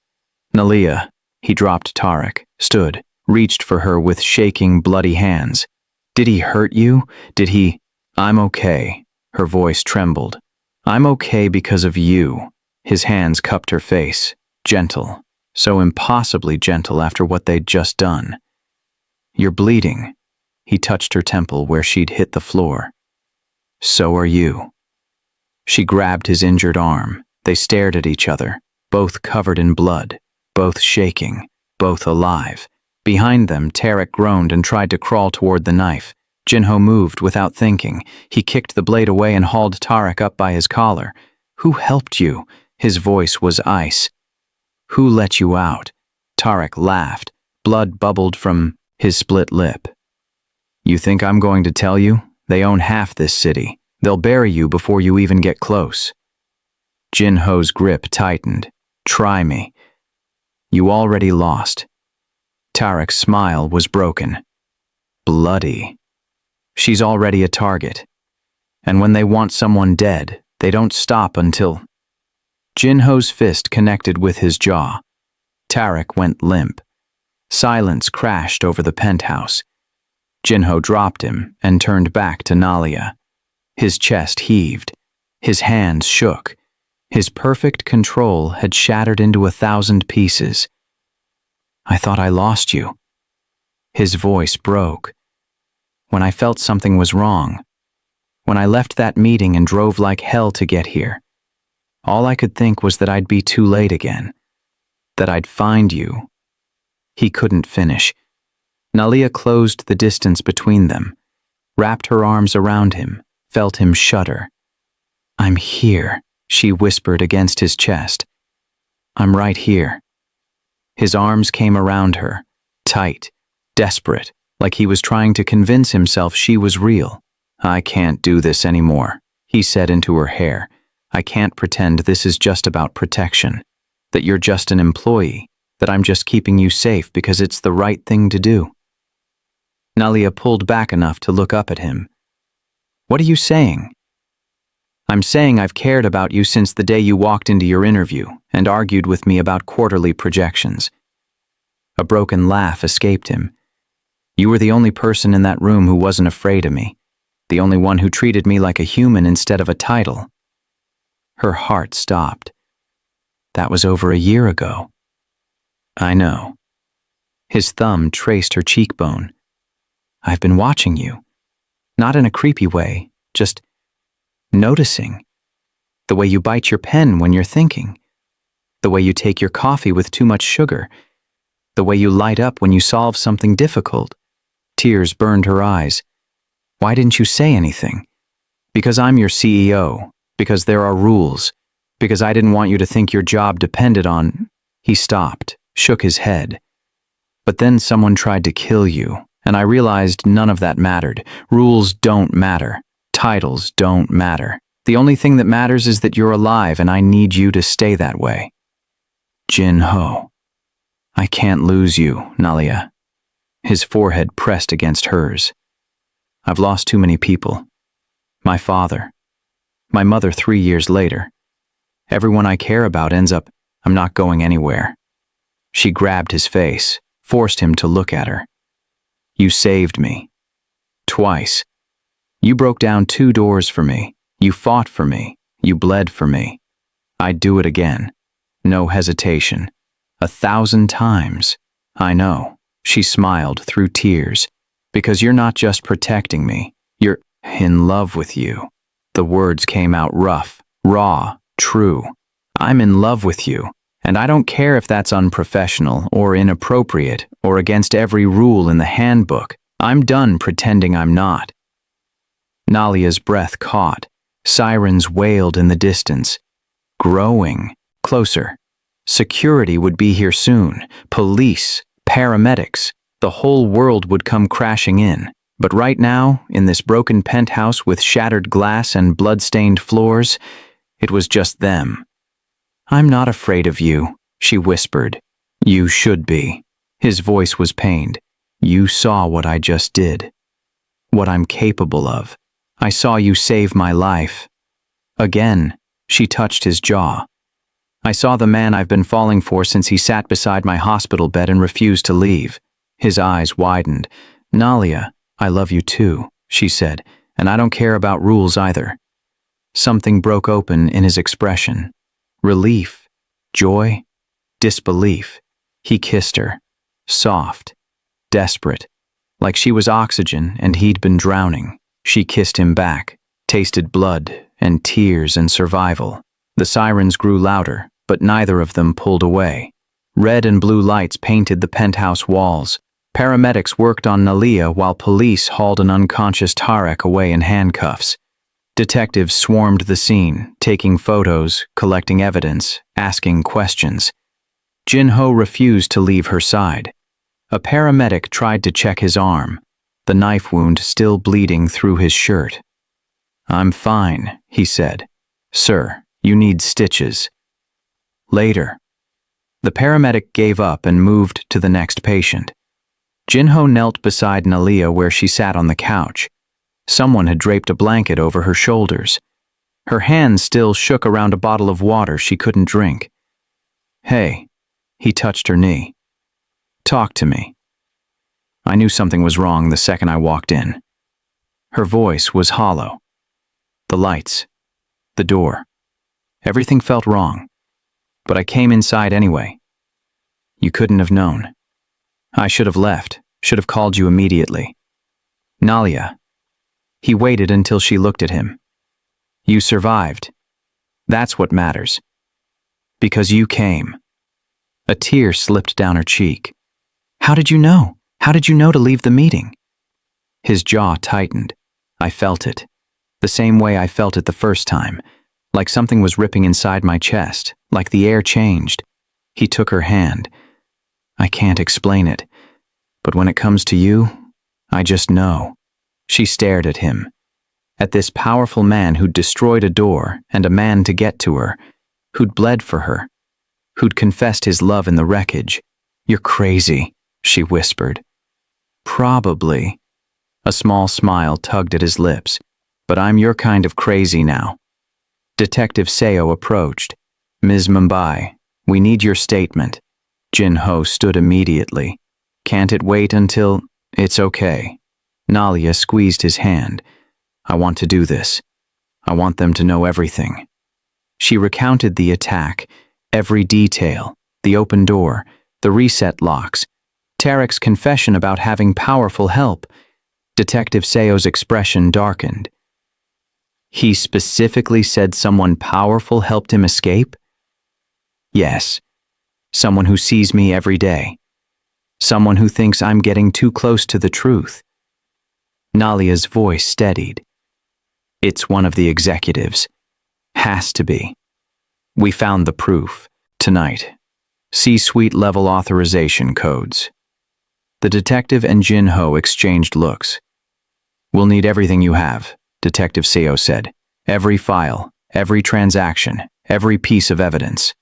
Nalia. He dropped Tarek, stood, reached for her with shaking, bloody hands. Did he hurt you? Did he? I'm okay. Her voice trembled. I'm okay because of you. His hands cupped her face, gentle, so impossibly gentle after what they'd just done. You're bleeding. He touched her temple where she'd hit the floor. So are you. She grabbed his injured arm. They stared at each other, both covered in blood, both shaking, both alive. Behind them, Tarek groaned and tried to crawl toward the knife. Jin-ho moved without thinking. He kicked the blade away and hauled Tarek up by his collar. Who helped you? His voice was ice. Who let you out? Tarek laughed. Blood bubbled from his split lip. You think I'm going to tell you? They own half this city. They'll bury you before you even get close. Jin-ho's grip tightened. Try me. You already lost. Tarek's smile was broken. Bloody. She's already a target. And when they want someone dead, they don't stop until... Jin-ho's fist connected with his jaw. Tarek went limp. Silence crashed over the penthouse. Jin-ho dropped him and turned back to Nalia. His chest heaved. His hands shook. His perfect control had shattered into 1,000 pieces. I thought I lost you. His voice broke. When I felt something was wrong. When I left that meeting and drove like hell to get here. All I could think was that I'd be too late again. That I'd find you. He couldn't finish. Nalia closed the distance between them, wrapped her arms around him, felt him shudder. I'm here, she whispered against his chest. I'm right here. His arms came around her, tight, desperate, like he was trying to convince himself she was real. I can't do this anymore, he said into her hair. I can't pretend this is just about protection, that you're just an employee, that I'm just keeping you safe because it's the right thing to do. Nalia pulled back enough to look up at him. What are you saying? I'm saying I've cared about you since the day you walked into your interview and argued with me about quarterly projections. A broken laugh escaped him. You were the only person in that room who wasn't afraid of me, the only one who treated me like a human instead of a title. Her heart stopped. That was over a year ago. I know. His thumb traced her cheekbone. I've been watching you. Not in a creepy way, just noticing. The way you bite your pen when you're thinking. The way you take your coffee with too much sugar. The way you light up when you solve something difficult. Tears burned her eyes. Why didn't you say anything? Because I'm your CEO. Because there are rules. Because I didn't want you to think your job depended on... He stopped, shook his head. But then someone tried to kill you, and I realized none of that mattered. Rules don't matter. Titles don't matter. The only thing that matters is that you're alive, and I need you to stay that way. Jin-ho. I can't lose you, Nalia. His forehead pressed against hers. I've lost too many people. My father. My mother 3 years later. Everyone I care about ends up, I'm not going anywhere. She grabbed his face, forced him to look at her. You saved me. Twice. You broke down 2 doors for me. You fought for me. You bled for me. I'd do it again. No hesitation. 1,000 times. I know. She smiled through tears. Because you're not just protecting me. You're in love with you. The words came out rough, raw, true. I'm in love with you. And I don't care if that's unprofessional or inappropriate or against every rule in the handbook. I'm done pretending I'm not. Nalia's breath caught. Sirens wailed in the distance, growing closer. Security would be here soon. Police, paramedics, the whole world would come crashing in. But right now, in this broken penthouse with shattered glass and blood-stained floors, it was just them. "I'm not afraid of you," she whispered. "You should be." His voice was pained. "You saw what I just did. What I'm capable of. I saw you save my life." Again, she touched his jaw. "I saw the man I've been falling for since he sat beside my hospital bed and refused to leave." His eyes widened. "Nalia, I love you too," she said, "and I don't care about rules either." Something broke open in his expression. Relief, joy, disbelief. He kissed her, soft, desperate, like she was oxygen and he'd been drowning. She kissed him back, tasted blood and tears and survival. The sirens grew louder, but neither of them pulled away. Red and blue lights painted the penthouse walls. Paramedics worked on Nalia while police hauled an unconscious Tarek away in handcuffs. Detectives swarmed the scene, taking photos, collecting evidence, asking questions. Jin-ho refused to leave her side. A paramedic tried to check his arm, the knife wound still bleeding through his shirt. "I'm fine," he said. "Sir, you need stitches." Later, the paramedic gave up and moved to the next patient. Jin-ho knelt beside Nalia where she sat on the couch. Someone had draped a blanket over her shoulders. Her hands still shook around a bottle of water she couldn't drink. "Hey," he touched her knee. "Talk to me." I knew something was wrong the second I walked in. Her voice was hollow. The lights, the door, everything felt wrong. But I came inside anyway. You couldn't have known. I should have left, should have called you immediately. "Nalia." He waited until she looked at him. "You survived. That's what matters. Because you came." A tear slipped down her cheek. "How did you know? How did you know to leave the meeting?" His jaw tightened. I felt it. The same way I felt it the first time. Like something was ripping inside my chest, like the air changed. He took her hand. "I can't explain it. But when it comes to you, I just know." She stared at him. At this powerful man who'd destroyed a door and a man to get to her, who'd bled for her, who'd confessed his love in the wreckage. "You're crazy," she whispered. "Probably." A small smile tugged at his lips. "But I'm your kind of crazy now." Detective Seo approached. "Ms. Mumbai, we need your statement." Jin-ho stood immediately. "Can't it wait until—" "It's okay." Nalia squeezed his hand. "I want to do this. I want them to know everything." She recounted the attack, every detail, the open door, the reset locks, Tarek's confession about having powerful help. Detective Seo's expression darkened. "He specifically said someone powerful helped him escape?" "Yes. Someone who sees me every day. Someone who thinks I'm getting too close to the truth." Nalia's voice steadied. "It's one of the executives. Has to be. We found the proof. Tonight. C-suite level authorization codes." The detective and Jin-ho exchanged looks. "We'll need everything you have," Detective Seo said. "Every file, every transaction, every piece of evidence."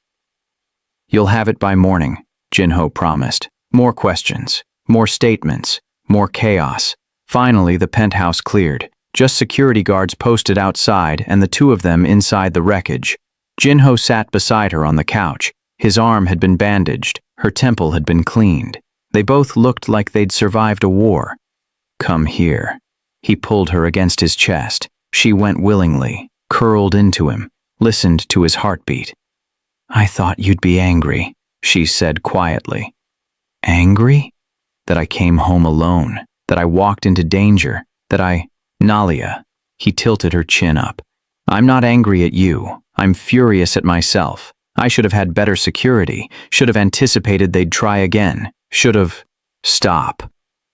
"You'll have it by morning," Jin-ho promised. More questions, more statements, more chaos. Finally, the penthouse cleared. Just security guards posted outside and the two of them inside the wreckage. Jin-ho sat beside her on the couch. His arm had been bandaged, her temple had been cleaned. They both looked like they'd survived a war. "Come here." He pulled her against his chest. She went willingly, curled into him, listened to his heartbeat. "I thought you'd be angry," she said quietly. "Angry? That I came home alone, that I walked into danger, that I—" "Nalia." He tilted her chin up. "I'm not angry at you. I'm furious at myself. I should have had better security, should have anticipated they'd try again, should have—" "Stop."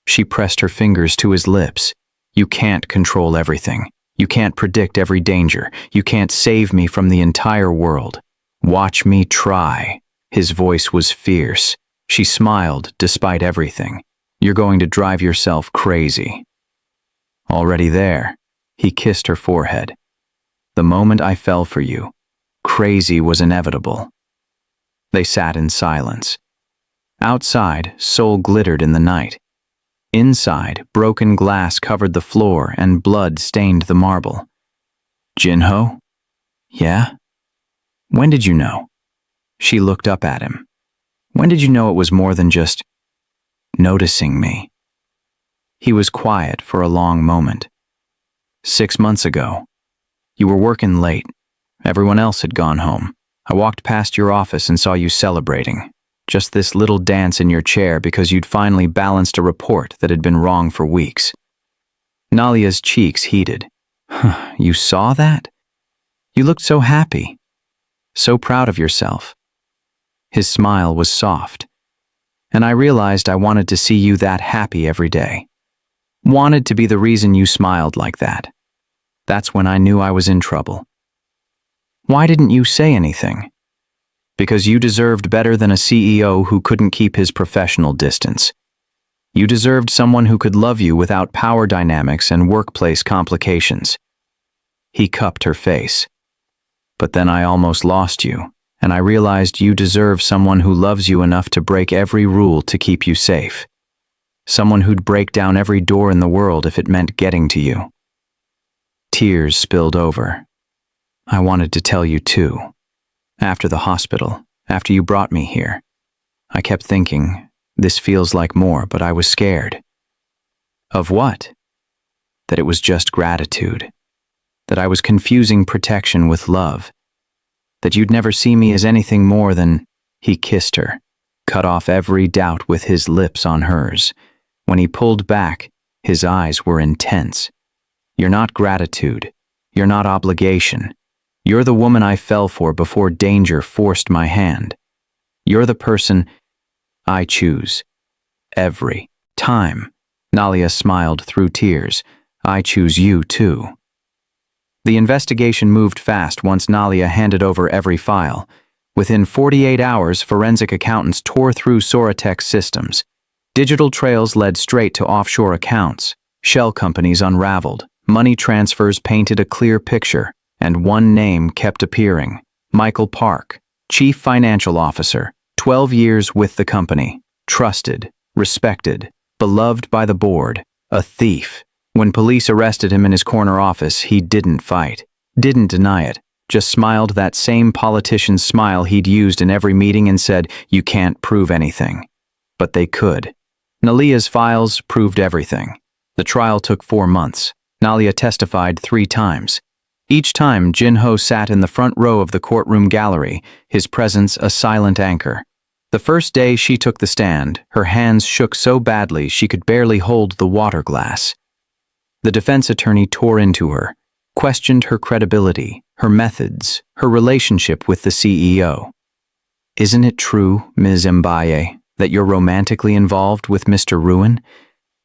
She pressed her fingers to his lips. "You can't control everything. You can't predict every danger. You can't save me from the entire world. Watch me try." His voice was fierce. She smiled despite everything. "You're going to drive yourself crazy." Already there, he kissed her forehead. "The moment I fell for you, crazy was inevitable." They sat in silence. Outside, Seoul glittered in the night. Inside, broken glass covered the floor and blood stained the marble. "Jinho?" "Yeah?" "When did you know?" She looked up at him. "When did you know it was more than just noticing me?" He was quiet for a long moment. 6 months ago. You were working late. Everyone else had gone home. I walked past your office and saw you celebrating. Just this little dance in your chair because you'd finally balanced a report that had been wrong for weeks." Nalia's cheeks heated. "You saw that? You looked so happy. So proud of yourself." His smile was soft. "And I realized I wanted to see you that happy every day. Wanted to be the reason you smiled like that. That's when I knew I was in trouble." "Why didn't you say anything?" "Because you deserved better than a CEO who couldn't keep his professional distance. You deserved someone who could love you without power dynamics and workplace complications." He cupped her face. "But then I almost lost you, and I realized you deserve someone who loves you enough to break every rule to keep you safe. Someone who'd break down every door in the world if it meant getting to you." Tears spilled over. "I wanted to tell you too. After the hospital, after you brought me here, I kept thinking, this feels like more, but I was scared." "Of what?" "That it was just gratitude. That I was confusing protection with love. That you'd never see me as anything more than—" He kissed her, cut off every doubt with his lips on hers. When he pulled back, his eyes were intense. "You're not gratitude. You're not obligation. You're the woman I fell for before danger forced my hand. You're the person I choose. Every time." Nalia smiled through tears. "I choose you too." The investigation moved fast once Nalia handed over every file. Within 48 hours, forensic accountants tore through Soratech's systems. Digital trails led straight to offshore accounts. Shell companies unraveled. Money transfers painted a clear picture. And one name kept appearing: Michael Park, Chief Financial Officer, 12 years with the company, trusted, respected, beloved by the board, a thief. When police arrested him in his corner office, he didn't fight, didn't deny it, just smiled that same politician's smile he'd used in every meeting and said, "You can't prove anything." But they could. Nalia's files proved everything. The trial took 4 months. Nalia testified 3 times. Each time, Jinho sat in the front row of the courtroom gallery, his presence a silent anchor. The first day she took the stand, her hands shook so badly she could barely hold the water glass. The defense attorney tore into her, questioned her credibility, her methods, her relationship with the CEO. "Isn't it true, Ms. Mbaye, that you're romantically involved with Mr. Ruin?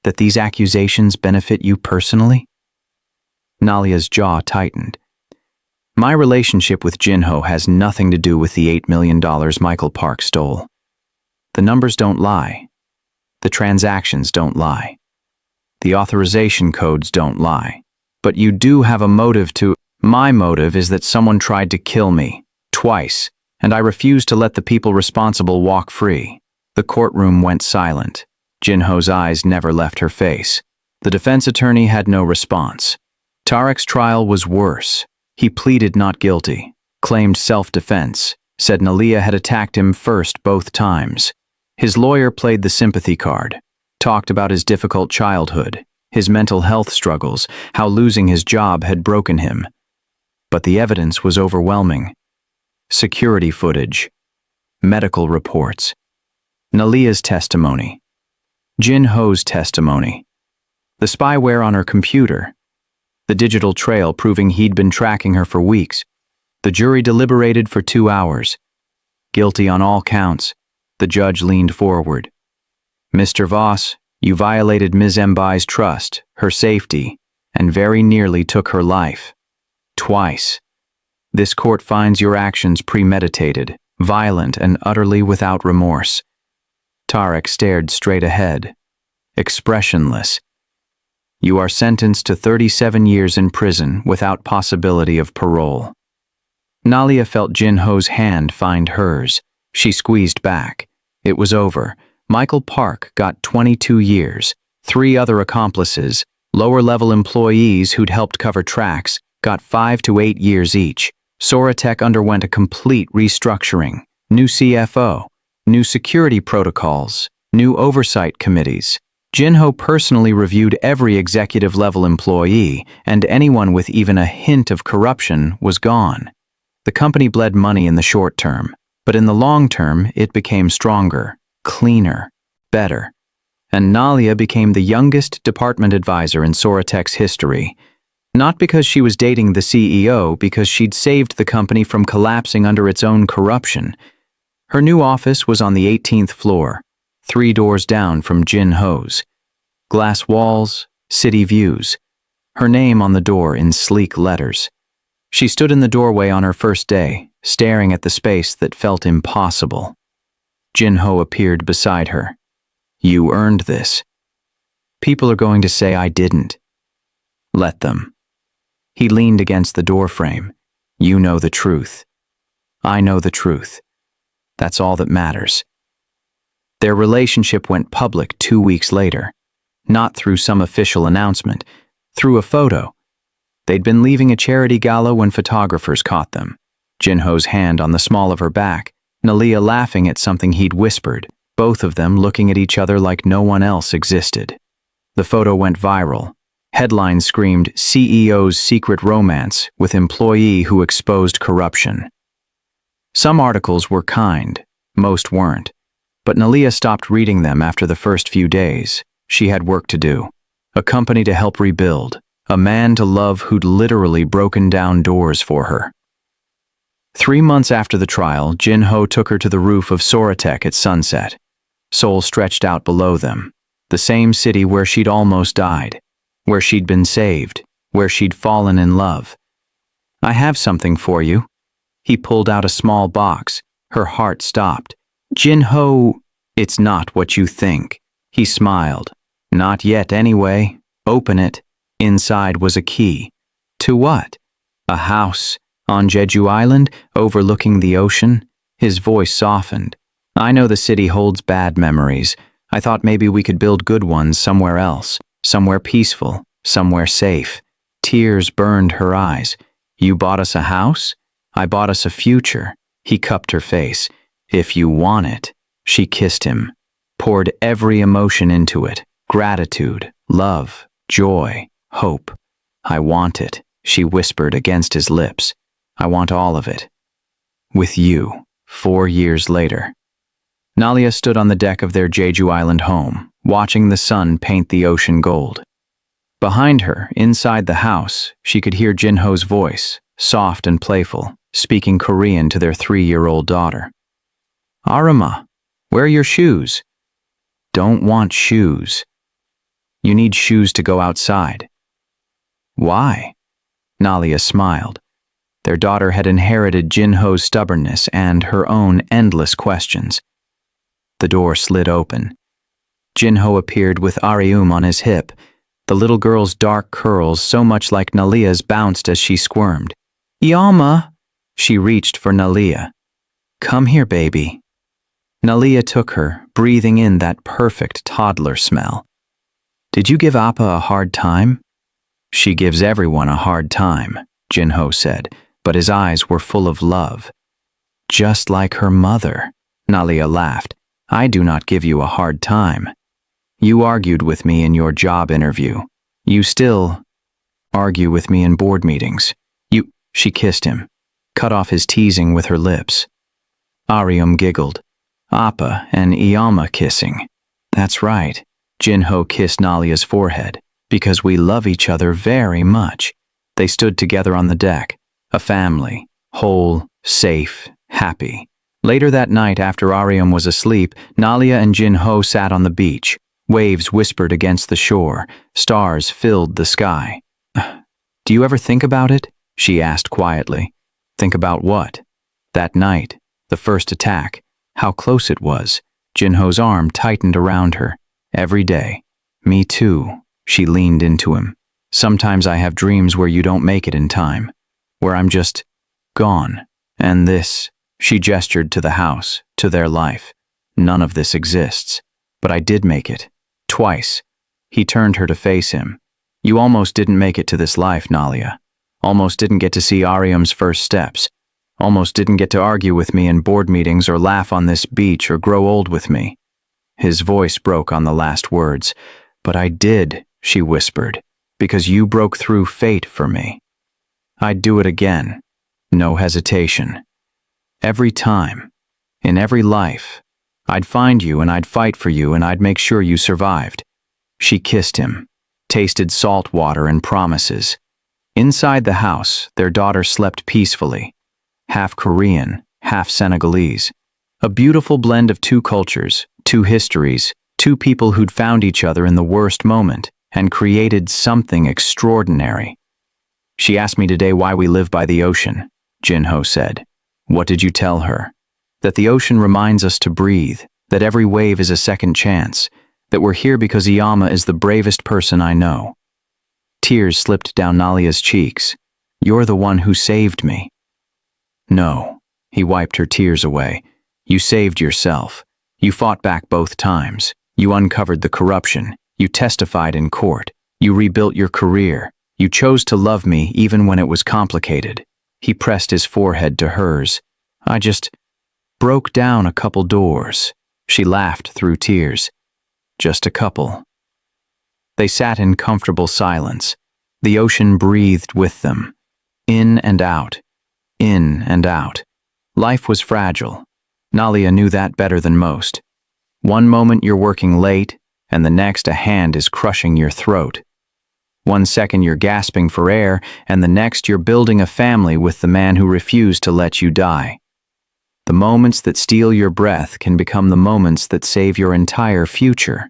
That these accusations benefit you personally?" Nalia's jaw tightened. "My relationship with Jinho has nothing to do with the $8 million Michael Park stole. The numbers don't lie. The transactions don't lie. The authorization codes don't lie. But you do have a motive to—" "My motive is that someone tried to kill me, twice, and I refuse to let the people responsible walk free." The courtroom went silent. Jinho's eyes never left her face. The defense attorney had no response. Tarek's trial was worse. He pleaded not guilty, claimed self-defense, said Nalia had attacked him first both times. His lawyer played the sympathy card, talked about his difficult childhood, his mental health struggles, how losing his job had broken him. But the evidence was overwhelming. Security footage, medical reports, Nalia's testimony, Jinho's testimony, the spyware on her computer, the digital trail proving he'd been tracking her for weeks. The jury deliberated for 2 hours. Guilty on all counts. The judge leaned forward. "Mr. Voss, you violated Ms. Mbaye's trust, her safety, and very nearly took her life. Twice. This court finds your actions premeditated, violent, and utterly without remorse. Tarek stared straight ahead, expressionless. You are sentenced to 37 years in prison without possibility of parole. Nalia felt Jin-Ho's hand find hers. She squeezed back. It was over. Michael Park got 22 years. 3 other accomplices, lower-level employees who'd helped cover tracks, got 5 to 8 years each. Soratech underwent a complete restructuring. New CFO, new security protocols, new oversight committees. Jin-Ho personally reviewed every executive-level employee, and anyone with even a hint of corruption was gone. The company bled money in the short term, but in the long term, it became stronger, cleaner, better. And Nalia became the youngest department advisor in Soratech's history. Not because she was dating the CEO, because she'd saved the company from collapsing under its own corruption. Her new office was on the 18th floor, 3 doors down from Jin-Ho's. Glass walls, city views. Her name on the door in sleek letters. She stood in the doorway on her first day, staring at the space that felt impossible. Jin-Ho appeared beside her. You earned this. People are going to say I didn't. Let them. He leaned against the doorframe. You know the truth. I know the truth. That's all that matters. Their relationship went public 2 weeks later. Not through some official announcement, through a photo. They'd been leaving a charity gala when photographers caught them. Jin-Ho's hand on the small of her back, Nalia laughing at something he'd whispered, both of them looking at each other like no one else existed. The photo went viral. Headlines screamed, CEO's secret romance with employee who exposed corruption. Some articles were kind, most weren't. But Nalia stopped reading them after the first few days. She had work to do. A company to help rebuild. A man to love who'd literally broken down doors for her. 3 months after the trial, Jin-Ho took her to the roof of Soratech at sunset. Seoul stretched out below them. The same city where she'd almost died. Where she'd been saved. Where she'd fallen in love. I have something for you. He pulled out a small box. Her heart stopped. Jin-Ho, it's not what you think. He smiled. Not yet anyway. Open it. Inside was a key. To what? A house. On Jeju Island, overlooking the ocean. His voice softened. I know the city holds bad memories. I thought maybe we could build good ones somewhere else. Somewhere peaceful. Somewhere safe. Tears burned her eyes. You bought us a house? I bought us a future. He cupped her face. If you want it. She kissed him. Poured every emotion into it. Gratitude, love, joy, hope. I want it, she whispered against his lips. I want all of it. With you, 4 years later. Nalia stood on the deck of their Jeju Island home, watching the sun paint the ocean gold. Behind her, inside the house, she could hear Jin-Ho's voice, soft and playful, speaking Korean to their 3-year-old daughter. Arama, where are your shoes? Don't want shoes. You need shoes to go outside. Why? Nalia smiled. Their daughter had inherited Jin-Ho's stubbornness and her own endless questions. The door slid open. Jin-Ho appeared with Arium on his hip. The little girl's dark curls, so much like Nalia's, bounced as she squirmed. Yama! She reached for Nalia. Come here, baby. Nalia took her, breathing in that perfect toddler smell. Did you give Appa a hard time? She gives everyone a hard time, Jin-Ho said, but his eyes were full of love. Just like her mother, Nalia laughed. I do not give you a hard time. You argued with me in your job interview. You still argue with me in board meetings. She kissed him, cut off his teasing with her lips. Arium giggled. Appa and Iyama kissing. That's right. Jin-Ho kissed Nalia's forehead. Because we love each other very much. They stood together on the deck. A family. Whole, safe, happy. Later that night, after Arium was asleep, Nalia and Jin-Ho sat on the beach. Waves whispered against the shore. Stars filled the sky. Do you ever think about it? She asked quietly. Think about what? That night, the first attack, how close it was. Jinho's arm tightened around her. Every day. Me too. She leaned into him. Sometimes I have dreams where you don't make it in time, where I'm just gone. And this, she gestured to the house, to their life. None of this exists. But I did make it. Twice. He turned her to face him. You almost didn't make it to this life, Nalia. Almost didn't get to see Ariam's first steps. Almost didn't get to argue with me in board meetings or laugh on this beach or grow old with me. His voice broke on the last words. But I did, she whispered, because you broke through fate for me. I'd do it again. No hesitation. Every time. In every life. I'd find you and I'd fight for you and I'd make sure you survived. She kissed him, tasted salt water and promises. Inside the house, their daughter slept peacefully. Half Korean, half Senegalese. A beautiful blend of two cultures, two histories, two people who'd found each other in the worst moment and created something extraordinary. She asked me today why we live by the ocean, Jinho said. What did you tell her? That the ocean reminds us to breathe, that every wave is a second chance, that we're here because Iyama is the bravest person I know. Tears slipped down Nalia's cheeks. You're the one who saved me. No, he wiped her tears away. You saved yourself. You fought back both times. You uncovered the corruption. You testified in court. You rebuilt your career. You chose to love me even when it was complicated. He pressed his forehead to hers. I just broke down a couple doors. She laughed through tears. Just a couple. They sat in comfortable silence. The ocean breathed with them. In and out. In and out. Life was fragile. Nalia knew that better than most. One moment you're working late, and the next a hand is crushing your throat. One second you're gasping for air, and the next you're building a family with the man who refused to let you die. The moments that steal your breath can become the moments that save your entire future.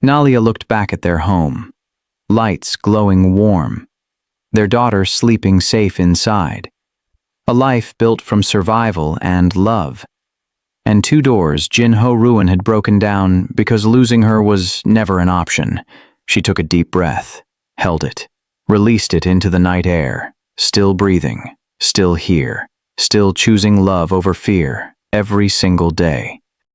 Nalia looked back at their home. Lights glowing warm. Their daughter sleeping safe inside. A life built from survival and love. And two doors Jinho Ruin had broken down because losing her was never an option. She took a deep breath, held it, released it into the night air, still breathing, still here, still choosing love over fear every single day.